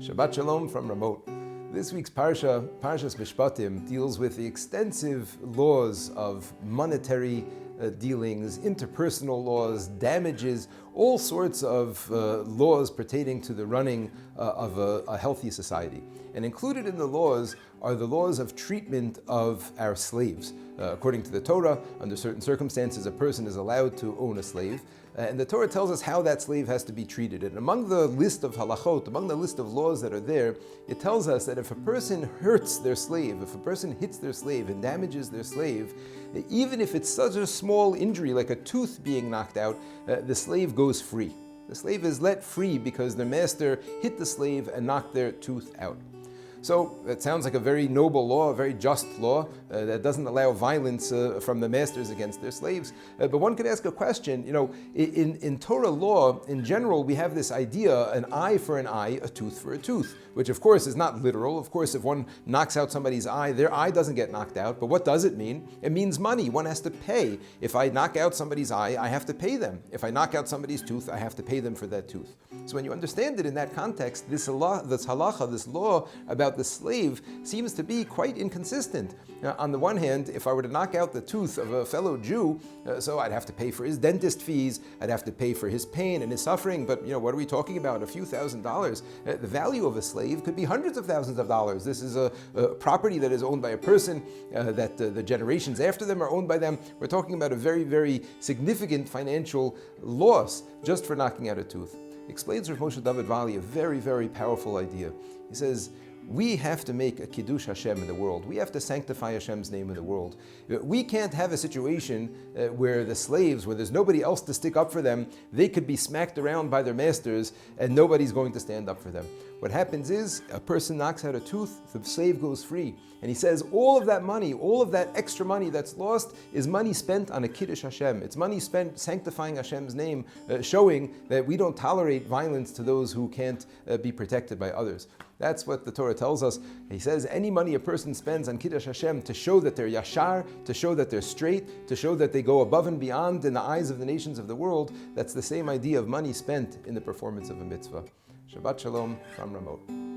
Shabbat Shalom from remote. This week's Parashat Mishpatim deals with the extensive laws of monetary dealings, interpersonal laws, damages, all sorts of laws pertaining to the running of a healthy society. And included in the laws are the laws of treatment of our slaves. According to the Torah, under certain circumstances, a person is allowed to own a slave. And the Torah tells us how that slave has to be treated. And among the list of halachot, among the list of laws that are there, it tells us that if a person hurts their slave, if a person hits their slave and damages their slave, even if it's such a small injury like a tooth being knocked out, the slave goes free. The slave is let free because their master hit the slave and knocked their tooth out. So it sounds like a very noble law, a very just law that doesn't allow violence from the masters against their slaves. But one could ask a question, in Torah law, in general, we have this idea, an eye for an eye, a tooth for a tooth, which of course is not literal. Of course, if one knocks out somebody's eye, their eye doesn't get knocked out. But what does it mean? It means money. One has to pay. If I knock out somebody's eye, I have to pay them. If I knock out somebody's tooth, I have to pay them for that tooth. So when you understand it in that context, this halacha, this law about the slave seems to be quite inconsistent. On the one hand, if I were to knock out the tooth of a fellow Jew, so I'd have to pay for his dentist fees, I'd have to pay for his pain and his suffering, but what are we talking about? A few $1,000s. The value of a slave could be hundreds of thousands of dollars. This is a property that is owned by a person, that the generations after them are owned by them. We're talking about a very, very significant financial loss just for knocking out a tooth. Explains Rav Moshe David Vali a very, very powerful idea. He says, we have to make a Kiddush Hashem in the world. We have to sanctify Hashem's name in the world. We can't have a situation where the slaves, where there's nobody else to stick up for them, they could be smacked around by their masters and nobody's going to stand up for them. What happens is a person knocks out a tooth, the slave goes free. And he says all of that money, all of that extra money that's lost is money spent on a Kiddush Hashem. It's money spent sanctifying Hashem's name, showing that we don't tolerate violence to those who can't be protected by others. That's what the Torah tells us. He says any money a person spends on Kiddush Hashem to show that they're yashar, to show that they're straight, to show that they go above and beyond in the eyes of the nations of the world, that's the same idea of money spent in the performance of a mitzvah. Shabbat Shalom from remote.